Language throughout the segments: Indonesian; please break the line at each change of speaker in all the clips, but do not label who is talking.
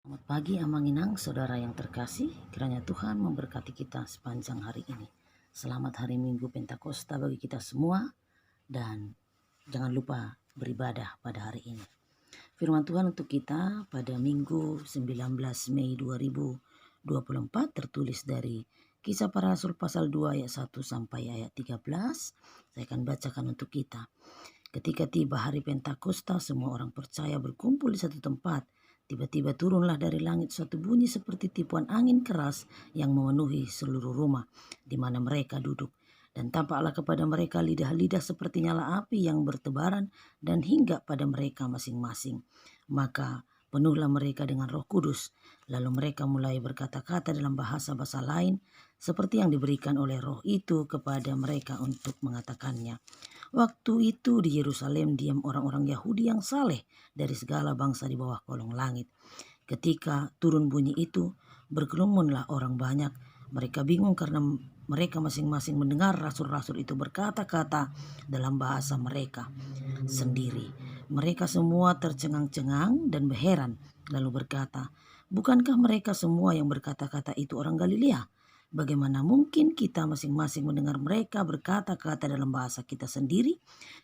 Selamat pagi Amanginang, saudara yang terkasih. Kiranya Tuhan memberkati kita sepanjang hari ini. Selamat hari Minggu Pentakosta bagi kita semua. Dan jangan lupa beribadah pada hari ini. Firman Tuhan untuk kita pada Minggu 19 Mei 2024 tertulis dari Kisah Para Rasul pasal 2 ayat 1 sampai ayat 13. Saya akan bacakan untuk kita. Ketika tiba hari Pentakosta, semua orang percaya berkumpul di satu tempat. Tiba-tiba turunlah dari langit suatu bunyi seperti tipuan angin keras yang memenuhi seluruh rumah di mana mereka duduk. Dan tampaklah kepada mereka lidah-lidah seperti nyala api yang bertebaran dan hinggap pada mereka masing-masing. Maka penuhlah mereka dengan Roh Kudus. Lalu mereka mulai berkata-kata dalam bahasa-bahasa lain seperti yang diberikan oleh Roh itu kepada mereka untuk mengatakannya. Waktu itu di Yerusalem diam orang-orang Yahudi yang saleh dari segala bangsa di bawah kolong langit. Ketika turun bunyi itu, berkerumunlah orang banyak. Mereka bingung karena mereka masing-masing mendengar rasul-rasul itu berkata-kata dalam bahasa mereka sendiri. Mereka semua tercengang-cengang dan berheran, lalu berkata, "Bukankah mereka semua yang berkata-kata itu orang Galilea? Bagaimana mungkin kita masing-masing mendengar mereka berkata-kata dalam bahasa kita sendiri,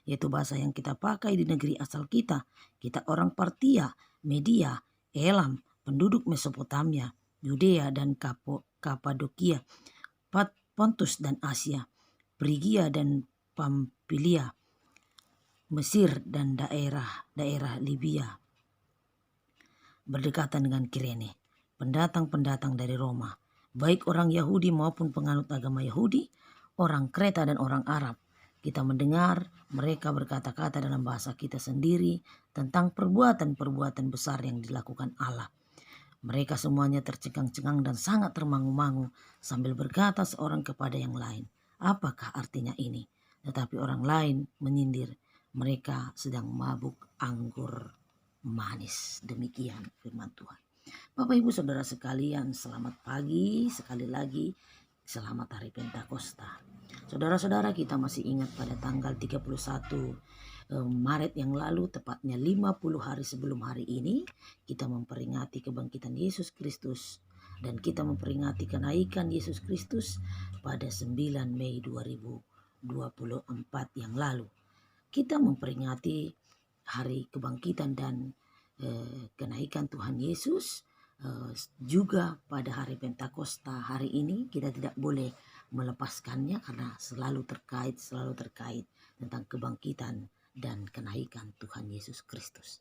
yaitu bahasa yang kita pakai di negeri asal kita? Kita orang Partia, Media, Elam, penduduk Mesopotamia, Yudea dan Kapadokia, Pontus dan Asia, Frigia dan Pamfilia, Mesir dan daerah-daerah Libya, berdekatan dengan Kirene, pendatang-pendatang dari Roma, baik orang Yahudi maupun penganut agama Yahudi, orang Kreta dan orang Arab. Kita mendengar mereka berkata-kata dalam bahasa kita sendiri tentang perbuatan-perbuatan besar yang dilakukan Allah. Mereka semuanya tercengang-cengang dan sangat termangu-mangu sambil berkata seorang kepada yang lain, "Apakah artinya ini?" Tetapi orang lain menyindir, "Mereka sedang mabuk anggur manis." Demikian firman Tuhan. Bapak Ibu Saudara sekalian, selamat pagi sekali lagi. Selamat hari Pentakosta. Saudara-saudara, kita masih ingat pada tanggal 31 Maret yang lalu, tepatnya 50 hari sebelum hari ini, kita memperingati kebangkitan Yesus Kristus dan kita memperingati kenaikan Yesus Kristus pada 9 Mei 2024 yang lalu. Kita memperingati hari kebangkitan dan kenaikan Tuhan Yesus juga pada hari Pentakosta hari ini. Kita tidak boleh melepaskannya karena selalu terkait tentang kebangkitan dan kenaikan Tuhan Yesus Kristus.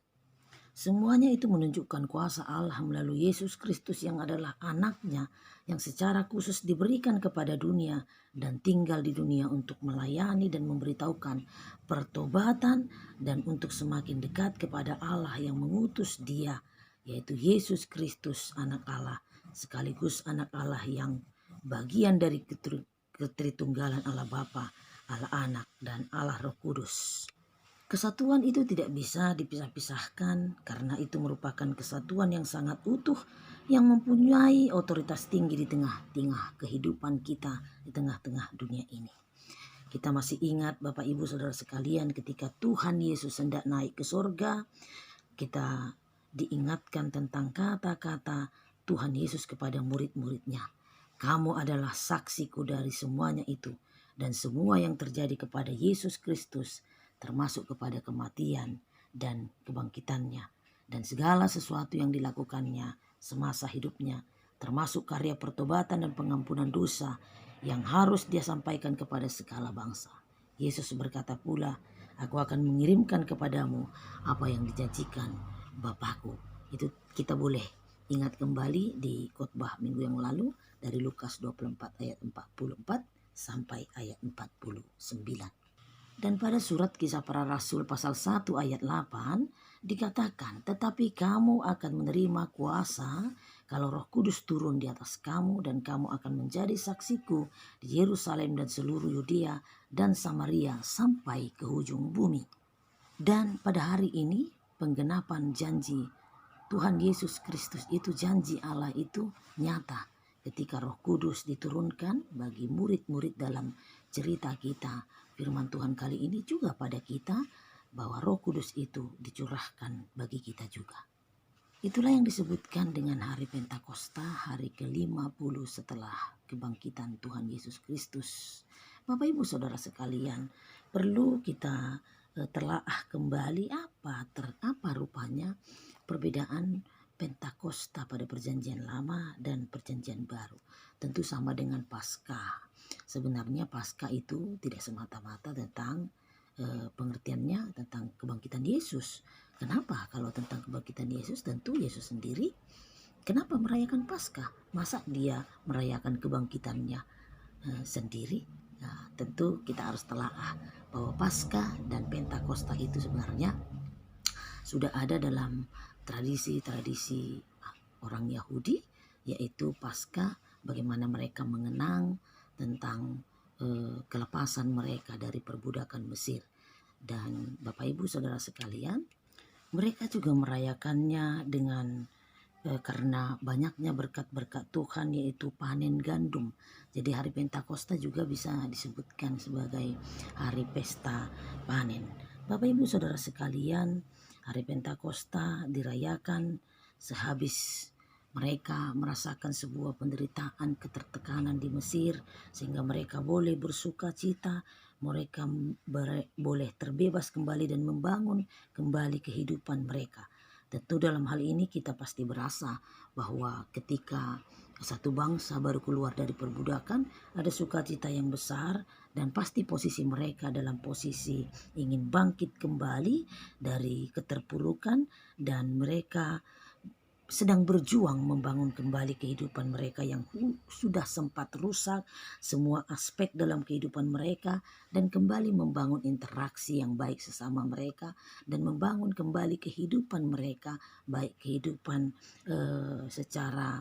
Semuanya itu menunjukkan kuasa Allah melalui Yesus Kristus yang adalah anaknya yang secara khusus diberikan kepada dunia dan tinggal di dunia untuk melayani dan memberitahukan pertobatan dan untuk semakin dekat kepada Allah yang mengutus Dia, yaitu Yesus Kristus anak Allah, sekaligus anak Allah yang bagian dari ketritunggalan Allah Bapa, Allah Anak dan Allah Roh Kudus. Kesatuan itu tidak bisa dipisah-pisahkan karena itu merupakan kesatuan yang sangat utuh yang mempunyai otoritas tinggi di tengah-tengah kehidupan kita di tengah-tengah dunia ini. Kita masih ingat Bapak Ibu Saudara sekalian ketika Tuhan Yesus hendak naik ke surga, kita diingatkan tentang kata-kata Tuhan Yesus kepada murid-muridnya. "Kamu adalah saksiku dari semuanya itu dan semua yang terjadi kepada Yesus Kristus, termasuk kepada kematian dan kebangkitannya dan segala sesuatu yang dilakukannya semasa hidupnya, termasuk karya pertobatan dan pengampunan dosa yang harus dia sampaikan kepada segala bangsa." Yesus berkata pula, "Aku akan mengirimkan kepadamu apa yang dijanjikan Bapakku." Itu kita boleh ingat kembali di khotbah minggu yang lalu dari Lukas 24 ayat 44 sampai ayat 49. Dan pada surat Kisah Para Rasul pasal 1 ayat 8 dikatakan, "Tetapi kamu akan menerima kuasa kalau Roh Kudus turun di atas kamu dan kamu akan menjadi saksiku di Yerusalem dan seluruh Yudea dan Samaria sampai ke ujung bumi." Dan pada hari ini penggenapan janji Tuhan Yesus Kristus itu, janji Allah itu nyata ketika Roh Kudus diturunkan bagi murid-murid dalam cerita kita. Firman Tuhan kali ini juga pada kita bahwa Roh Kudus itu dicurahkan bagi kita juga. Itulah yang disebutkan dengan hari Pentakosta, hari ke-50 setelah kebangkitan Tuhan Yesus Kristus. Bapak Ibu Saudara sekalian, perlu kita telaah kembali apa rupanya perbedaan Pentakosta pada Perjanjian Lama dan Perjanjian Baru. Tentu sama dengan Paskah. Sebenarnya Paskah itu tidak semata-mata tentang pengertiannya tentang kebangkitan Yesus. Kenapa? Kalau tentang kebangkitan Yesus, tentu Yesus sendiri kenapa merayakan Paskah? Masa dia merayakan kebangkitannya sendiri? Nah, tentu kita harus telaah bahwa Paskah dan Pentakosta itu sebenarnya sudah ada dalam tradisi-tradisi orang Yahudi, yaitu Paskah, bagaimana mereka mengenang tentang kelepasan mereka dari perbudakan Mesir. Dan Bapak Ibu Saudara sekalian, mereka juga merayakannya dengan karena banyaknya berkat-berkat Tuhan, yaitu panen gandum. Jadi hari Pentakosta juga bisa disebutkan sebagai hari pesta panen. Bapak Ibu Saudara sekalian, hari Pentakosta dirayakan sehabis mereka merasakan sebuah penderitaan, ketertekanan di Mesir, sehingga mereka boleh bersuka cita, mereka boleh terbebas kembali dan membangun kembali kehidupan mereka. Tentu dalam hal ini kita pasti berasa bahwa ketika satu bangsa baru keluar dari perbudakan, ada sukacita yang besar, dan pasti posisi mereka dalam posisi ingin bangkit kembali dari keterpurukan, dan mereka sedang berjuang membangun kembali kehidupan mereka yang sudah sempat rusak, semua aspek dalam kehidupan mereka, dan kembali membangun interaksi yang baik sesama mereka, dan membangun kembali kehidupan mereka, baik kehidupan secara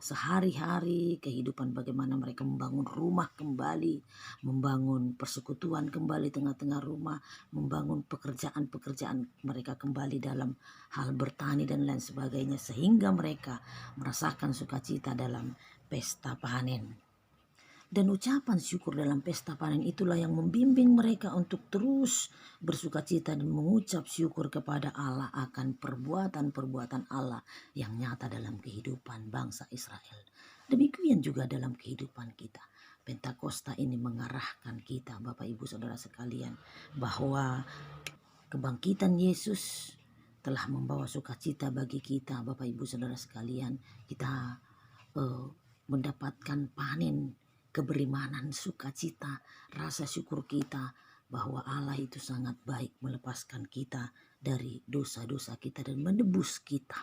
sehari-hari, kehidupan bagaimana mereka membangun rumah kembali, membangun persekutuan kembali tengah-tengah rumah, membangun pekerjaan-pekerjaan mereka kembali dalam hal bertani dan lain sebagainya, sehingga mereka merasakan sukacita dalam pesta panen. Dan ucapan syukur dalam pesta panen itulah yang membimbing mereka untuk terus bersukacita dan mengucap syukur kepada Allah akan perbuatan-perbuatan Allah yang nyata dalam kehidupan bangsa Israel. Demikian juga dalam kehidupan kita. Pentakosta ini mengarahkan kita, Bapak Ibu Saudara sekalian, bahwa kebangkitan Yesus telah membawa sukacita bagi kita, Bapak Ibu Saudara sekalian. Kita mendapatkan panen keberimanan, sukacita, rasa syukur kita bahwa Allah itu sangat baik melepaskan kita dari dosa-dosa kita dan menebus kita.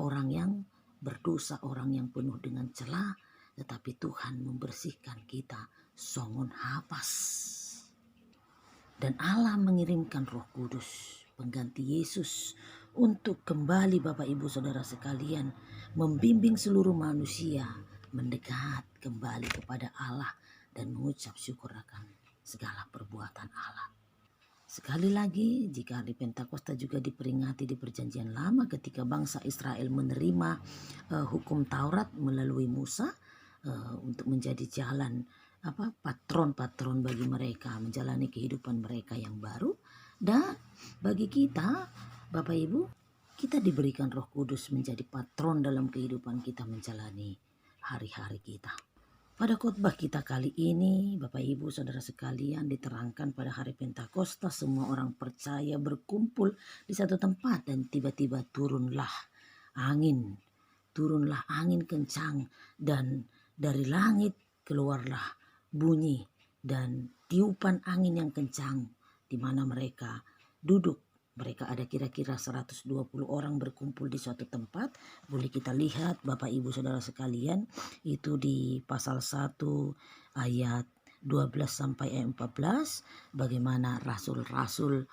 Orang yang berdosa, orang yang penuh dengan celah, tetapi Tuhan membersihkan kita songon hapas. Dan Allah mengirimkan Roh Kudus, pengganti Yesus, untuk kembali Bapak Ibu Saudara sekalian, membimbing seluruh manusia mendekat kembali kepada Allah dan mengucap syukur akan segala perbuatan Allah. Sekali lagi, jika hari Pentakosta juga diperingati di Perjanjian Lama ketika bangsa Israel menerima hukum Taurat melalui Musa untuk menjadi jalan patron-patron bagi mereka menjalani kehidupan mereka yang baru. Dan bagi kita, Bapak Ibu, kita diberikan Roh Kudus menjadi patron dalam kehidupan kita menjalani hari-hari kita. Pada khotbah kita kali ini, Bapak Ibu Saudara sekalian, diterangkan pada hari Pentakosta semua orang percaya berkumpul di satu tempat, dan tiba-tiba turunlah angin kencang, dan dari langit keluarlah bunyi dan tiupan angin yang kencang, di mana mereka duduk. Mereka ada kira-kira 120 orang berkumpul di suatu tempat. Boleh kita lihat Bapak Ibu Saudara sekalian, itu di pasal 1 ayat 12 sampai 14, bagaimana rasul-rasul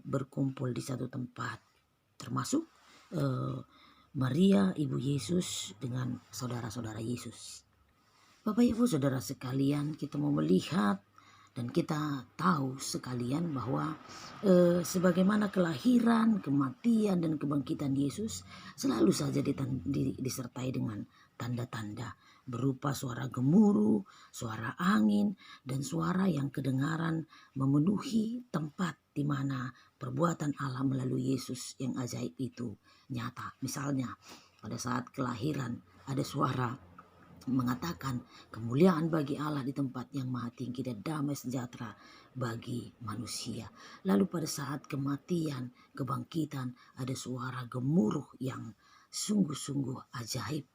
berkumpul di satu tempat, termasuk Maria ibu Yesus dengan saudara-saudara Yesus. Bapak Ibu Saudara sekalian, kita mau melihat dan kita tahu sekalian bahwa sebagaimana kelahiran, kematian, dan kebangkitan Yesus selalu saja disertai dengan tanda-tanda berupa suara gemuruh, suara angin, dan suara yang kedengaran memenuhi tempat di mana perbuatan Allah melalui Yesus yang ajaib itu nyata. Misalnya pada saat kelahiran ada suara mengatakan kemuliaan bagi Allah di tempat yang maha tinggi dan damai sejahtera bagi manusia. Lalu pada saat kematian, kebangkitan, ada suara gemuruh yang sungguh-sungguh ajaib.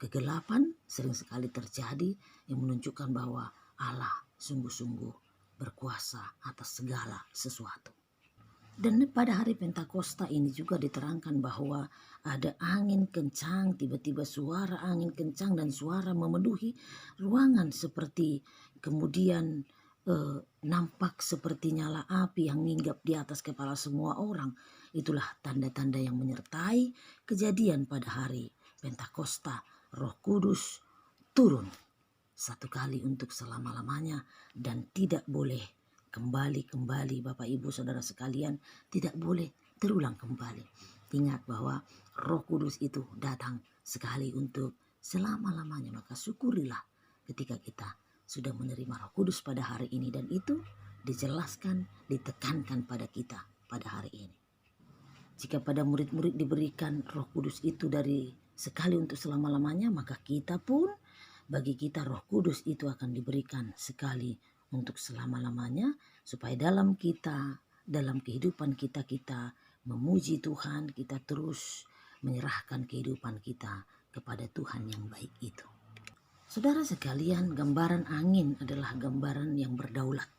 Kegelapan sering sekali terjadi yang menunjukkan bahwa Allah sungguh-sungguh berkuasa atas segala sesuatu. Dan pada hari Pentakosta ini juga diterangkan bahwa ada angin kencang, tiba-tiba suara angin kencang dan suara memenuhi ruangan seperti kemudian nampak seperti nyala api yang hinggap di atas kepala semua orang. Itulah tanda-tanda yang menyertai kejadian pada hari Pentakosta. Roh Kudus turun satu kali untuk selama-lamanya dan tidak boleh kembali Bapak Ibu Saudara sekalian, tidak boleh terulang kembali. Ingat bahwa Roh Kudus itu datang sekali untuk selama-lamanya, maka syukurilah ketika kita sudah menerima Roh Kudus pada hari ini, dan itu dijelaskan, ditekankan pada kita pada hari ini. Jika pada murid-murid diberikan Roh Kudus itu dari sekali untuk selama-lamanya, maka kita pun, bagi kita Roh Kudus itu akan diberikan sekali untuk selama-lamanya, supaya dalam kehidupan kita memuji Tuhan, kita terus menyerahkan kehidupan kita kepada Tuhan yang baik itu. Saudara sekalian, gambaran angin adalah gambaran yang berdaulat.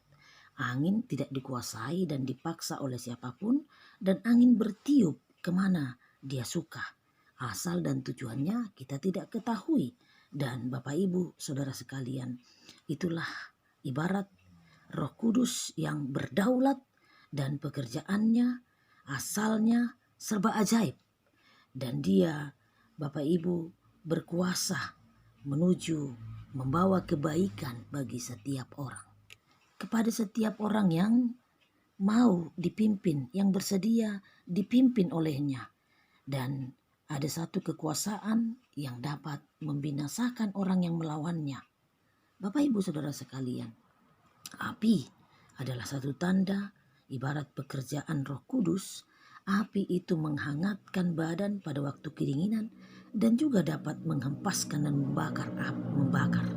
Angin tidak dikuasai dan dipaksa oleh siapapun, dan angin bertiup kemana dia suka. Asal dan tujuannya kita tidak ketahui. Dan Bapak Ibu Saudara sekalian, itulah ibarat Roh Kudus yang berdaulat dan pekerjaannya, asalnya serba ajaib. Dan dia, Bapak Ibu, berkuasa menuju membawa kebaikan bagi setiap orang. Kepada setiap orang yang mau dipimpin, yang bersedia dipimpin olehnya. Dan ada satu kekuasaan yang dapat membinasakan orang yang melawannya. Bapak Ibu Saudara sekalian, api adalah satu tanda ibarat pekerjaan Roh Kudus. Api itu menghangatkan badan pada waktu kedinginan dan juga dapat menghempaskan dan membakar.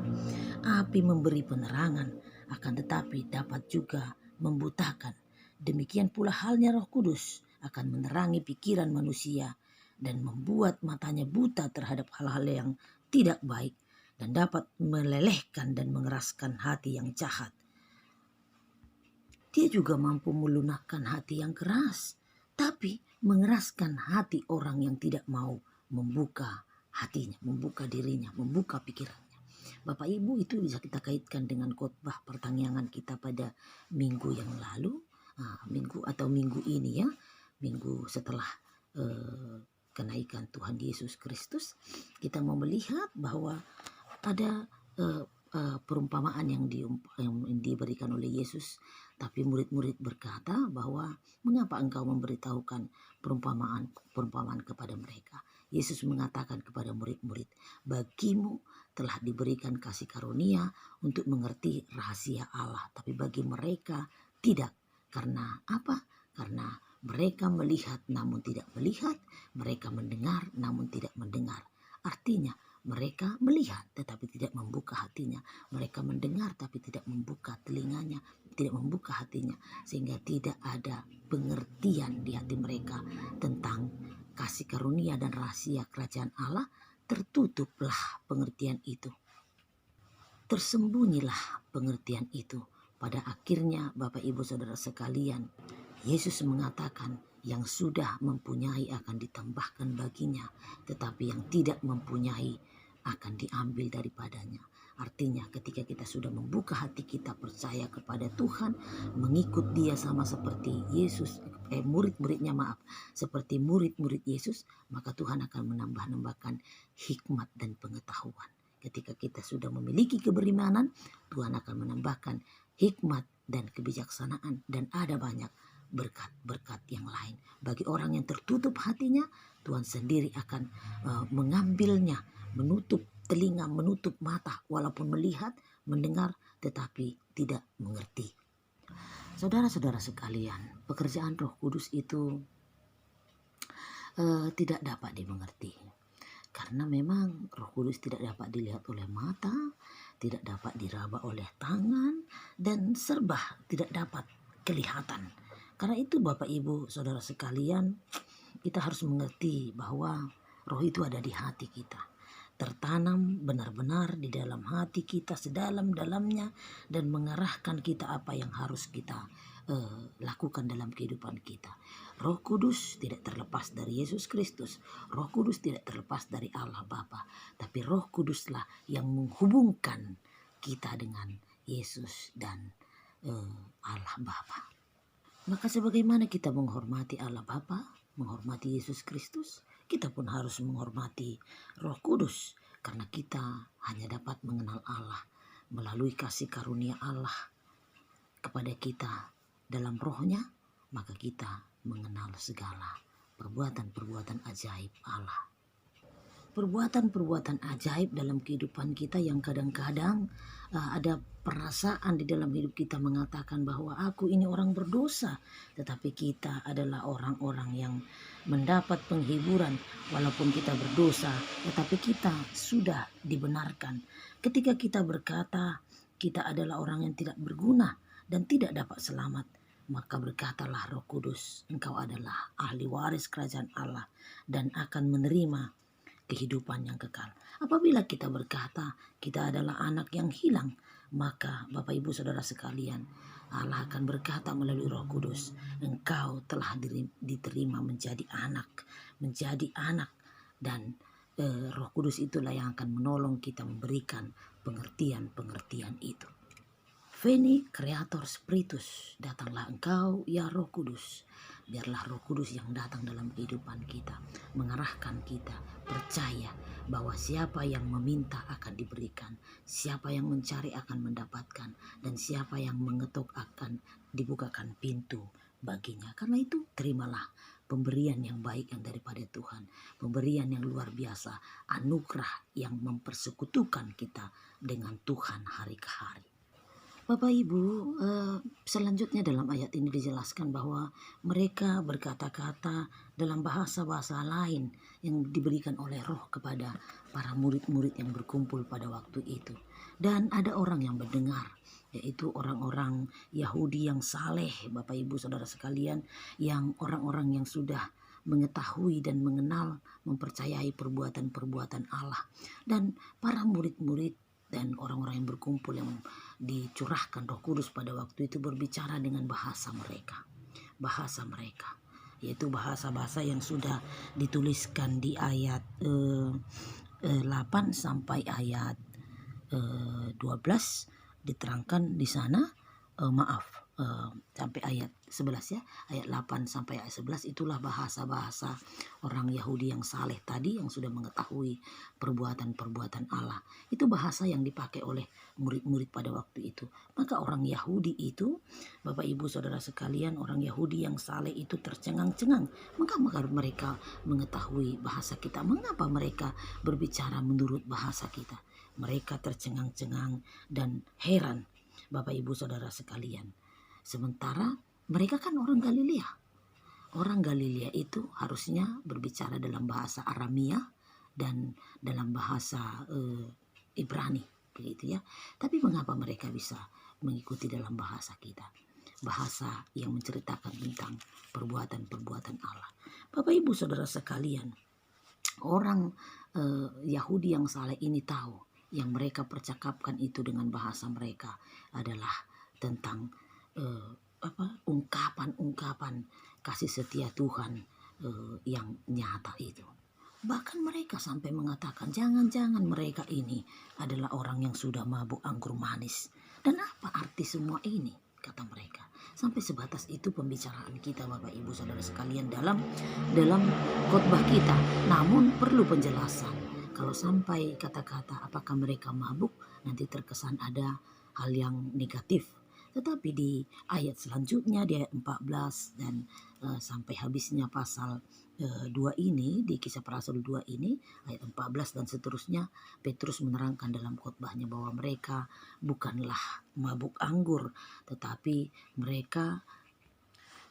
Api memberi penerangan, akan tetapi dapat juga membutakan. Demikian pula halnya Roh Kudus akan menerangi pikiran manusia dan membuat matanya buta terhadap hal-hal yang tidak baik, dan dapat melelehkan dan mengeraskan hati yang jahat. Dia juga mampu melunakkan hati yang keras, tapi mengeraskan hati orang yang tidak mau membuka hatinya, membuka dirinya, membuka pikirannya. Bapak Ibu, itu bisa kita kaitkan dengan khotbah pertanyaan kita pada minggu yang lalu, minggu ini ya, minggu setelah kenaikan Tuhan Yesus Kristus. Kita mau melihat bahwa ada perumpamaan yang diberikan oleh Yesus, tapi murid-murid berkata bahwa mengapa engkau memberitahukan perumpamaan kepada mereka. Yesus mengatakan kepada murid-murid, bagimu telah diberikan kasih karunia untuk mengerti rahasia Allah, tapi bagi mereka tidak. Karena apa? Karena mereka melihat namun tidak melihat, mereka mendengar namun tidak mendengar. Artinya mereka melihat tetapi tidak membuka hatinya. Mereka mendengar tapi tidak membuka telinganya, tidak membuka hatinya. Sehingga tidak ada pengertian di hati mereka tentang kasih karunia dan rahasia kerajaan Allah. Tertutuplah pengertian itu. Tersembunyilah pengertian itu. Pada akhirnya Bapak Ibu Saudara sekalian, Yesus mengatakan yang sudah mempunyai akan ditambahkan baginya, tetapi yang tidak mempunyai akan diambil daripadanya. Artinya ketika kita sudah membuka hati kita, percaya kepada Tuhan, mengikut Dia sama seperti Yesus, seperti murid-murid Yesus, maka Tuhan akan menambahkan hikmat dan pengetahuan. Ketika kita sudah memiliki keberimanan, Tuhan akan menambahkan hikmat dan kebijaksanaan, dan ada banyak berkat-berkat yang lain. Bagi orang yang tertutup hatinya, Tuhan sendiri akan mengambilnya, menutup telinga, menutup mata, walaupun melihat, mendengar, tetapi tidak mengerti. Saudara-saudara sekalian, pekerjaan Roh Kudus itu tidak dapat dimengerti. Karena memang Roh Kudus tidak dapat dilihat oleh mata, tidak dapat diraba oleh tangan, dan serba tidak dapat kelihatan. Karena itu Bapak Ibu Saudara sekalian, kita harus mengerti bahwa Roh itu ada di hati kita. Tertanam benar-benar di dalam hati kita sedalam-dalamnya dan mengarahkan kita apa yang harus kita lakukan dalam kehidupan kita. Roh Kudus tidak terlepas dari Yesus Kristus. Roh Kudus tidak terlepas dari Allah Bapa. Tapi Roh Kuduslah yang menghubungkan kita dengan Yesus dan Allah Bapa. Maka sebagaimana kita menghormati Allah Bapa, menghormati Yesus Kristus, kita pun harus menghormati Roh Kudus. Karena kita hanya dapat mengenal Allah melalui kasih karunia Allah kepada kita dalam rohnya, maka kita mengenal segala perbuatan-perbuatan ajaib Allah. Perbuatan-perbuatan ajaib dalam kehidupan kita yang kadang-kadang ada perasaan di dalam hidup kita mengatakan bahwa aku ini orang berdosa, tetapi kita adalah orang-orang yang mendapat penghiburan walaupun kita berdosa, tetapi kita sudah dibenarkan. Ketika kita berkata kita adalah orang yang tidak berguna dan tidak dapat selamat, maka berkatalah Roh Kudus, engkau adalah ahli waris kerajaan Allah dan akan menerima kehidupan yang kekal. Apabila kita berkata kita adalah anak yang hilang, maka Bapak Ibu Saudara sekalian, Allah akan berkata melalui Roh Kudus, engkau telah diterima menjadi anak dan Roh Kudus itulah yang akan menolong kita memberikan pengertian-pengertian itu. Veni Creator Spiritus, datanglah engkau ya Roh Kudus. Biarlah Roh Kudus yang datang dalam kehidupan kita, mengarahkan kita, percaya bahwa siapa yang meminta akan diberikan, siapa yang mencari akan mendapatkan, dan siapa yang mengetuk akan dibukakan pintu baginya. Karena itu terimalah pemberian yang baik yang daripada Tuhan, pemberian yang luar biasa, anugerah yang mempersekutukan kita dengan Tuhan hari ke hari. Bapak Ibu, selanjutnya dalam ayat ini dijelaskan bahwa mereka berkata-kata dalam bahasa-bahasa lain yang diberikan oleh Roh kepada para murid-murid yang berkumpul pada waktu itu. Dan ada orang yang mendengar, yaitu orang-orang Yahudi yang saleh, Bapak Ibu Saudara sekalian, yang orang-orang yang sudah mengetahui dan mengenal, mempercayai perbuatan-perbuatan Allah. Dan para murid-murid dan orang-orang yang berkumpul yang dicurahkan Roh Kudus pada waktu itu berbicara dengan bahasa mereka, yaitu bahasa-bahasa yang sudah dituliskan di ayat 8 sampai ayat 12 diterangkan di sana, sampai ayat 11 ya, ayat 8 sampai ayat 11 itulah bahasa-bahasa orang Yahudi yang saleh tadi yang sudah mengetahui perbuatan-perbuatan Allah. Itu bahasa yang dipakai oleh murid-murid pada waktu itu. Maka orang Yahudi itu, Bapak Ibu Saudara sekalian, orang Yahudi yang saleh itu tercengang-cengang. Maka mereka mengetahui bahasa kita. Mengapa mereka berbicara menurut bahasa kita? Mereka tercengang-cengang dan heran, Bapak Ibu Saudara sekalian. Sementara mereka kan orang Galilea. Orang Galilea itu harusnya berbicara dalam bahasa Aramia dan dalam bahasa Ibrani, begitu ya. Tapi mengapa mereka bisa mengikuti dalam bahasa kita? Bahasa yang menceritakan tentang perbuatan-perbuatan Allah. Bapak Ibu Saudara sekalian, orang Yahudi yang saleh ini tahu yang mereka percakapkan itu dengan bahasa mereka adalah tentang ungkapan-ungkapan kasih setia Tuhan yang nyata itu. Bahkan mereka sampai mengatakan jangan-jangan mereka ini adalah orang yang sudah mabuk anggur manis. Dan apa arti semua ini? Kata mereka. Sampai sebatas itu pembicaraan kita Bapak Ibu Saudara sekalian dalam khotbah kita. Namun perlu penjelasan. Kalau sampai kata-kata apakah mereka mabuk, nanti terkesan ada hal yang negatif. Tetapi di ayat selanjutnya, di ayat 14 dan sampai habisnya pasal 2 ini, di Kisah Para Rasul 2 ini, ayat 14 dan seterusnya, Petrus menerangkan dalam khotbahnya bahwa mereka bukanlah mabuk anggur, tetapi mereka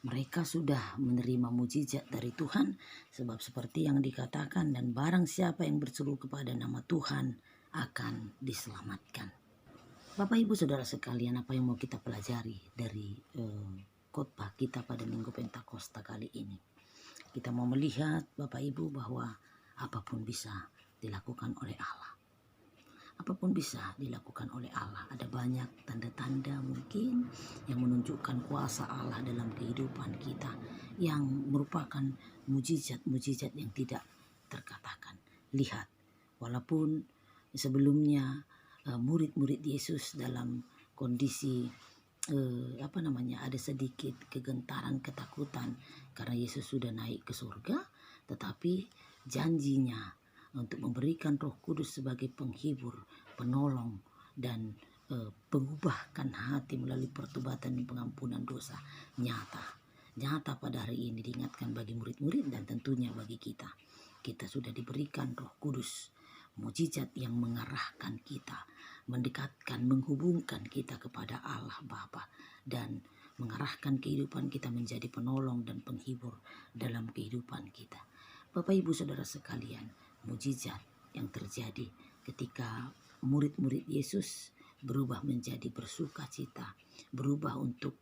Mereka sudah menerima mujizat dari Tuhan, sebab seperti yang dikatakan, dan barang siapa yang berseru kepada nama Tuhan akan diselamatkan. Bapak Ibu Saudara sekalian, apa yang mau kita pelajari dari khotbah kita pada Minggu Pentakosta kali ini? Kita mau melihat Bapak Ibu bahwa apapun bisa dilakukan oleh Allah. Apapun bisa dilakukan oleh Allah. Ada banyak tanda-tanda mungkin yang menunjukkan kuasa Allah dalam kehidupan kita, yang merupakan mujizat-mujizat yang tidak terkatakan. Lihat, walaupun sebelumnya murid-murid Yesus dalam kondisi ada sedikit kegentaran, ketakutan karena Yesus sudah naik ke surga, tetapi janjinya untuk memberikan Roh Kudus sebagai penghibur, penolong, dan pengubahkan hati melalui pertobatan dan pengampunan dosa nyata pada hari ini diingatkan bagi murid-murid dan tentunya bagi kita. Kita sudah diberikan Roh Kudus, mujizat yang mengarahkan kita, mendekatkan, menghubungkan kita kepada Allah Bapa, dan mengarahkan kehidupan kita menjadi penolong dan penghibur dalam kehidupan kita. Bapak Ibu Saudara sekalian, mujizat yang terjadi ketika murid-murid Yesus berubah menjadi bersuka cita, berubah untuk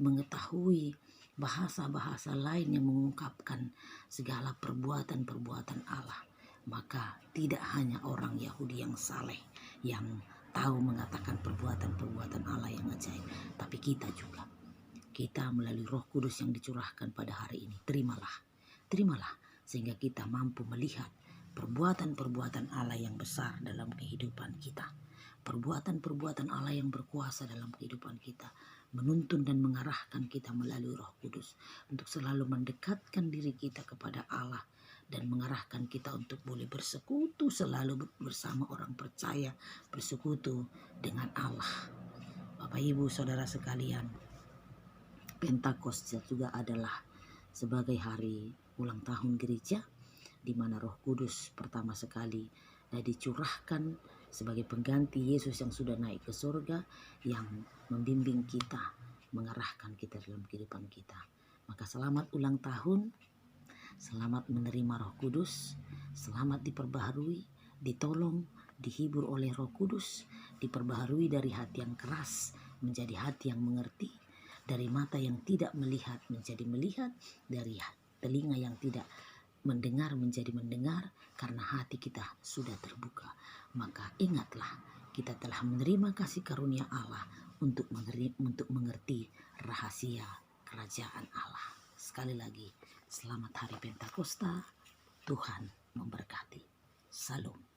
mengetahui bahasa-bahasa lain yang mengungkapkan segala perbuatan-perbuatan Allah. Maka tidak hanya orang Yahudi yang saleh, yang tahu mengatakan perbuatan-perbuatan Allah yang ajaib, tapi kita juga. Kita melalui Roh Kudus yang dicurahkan pada hari ini, terimalah sehingga kita mampu melihat perbuatan-perbuatan Allah yang besar dalam kehidupan kita. Perbuatan-perbuatan Allah yang berkuasa dalam kehidupan kita, menuntun dan mengarahkan kita melalui Roh Kudus untuk selalu mendekatkan diri kita kepada Allah dan mengarahkan kita untuk boleh bersekutu selalu bersama orang percaya, bersekutu dengan Allah. Bapak Ibu Saudara sekalian, Pentakosta juga adalah sebagai hari ulang tahun gereja, di mana Roh Kudus pertama sekali dicurahkan sebagai pengganti Yesus yang sudah naik ke surga, yang membimbing kita, mengarahkan kita dalam kehidupan kita. Maka selamat ulang tahun, selamat menerima Roh Kudus, selamat diperbaharui, ditolong, dihibur oleh Roh Kudus, diperbaharui dari hati yang keras menjadi hati yang mengerti, dari mata yang tidak melihat menjadi melihat, dari telinga yang tidak mendengar menjadi mendengar, karena hati kita sudah terbuka. Maka ingatlah, kita telah menerima kasih karunia Allah untuk mengerti rahasia kerajaan Allah. Sekali lagi, selamat hari Pentakosta. Tuhan memberkati. Salam.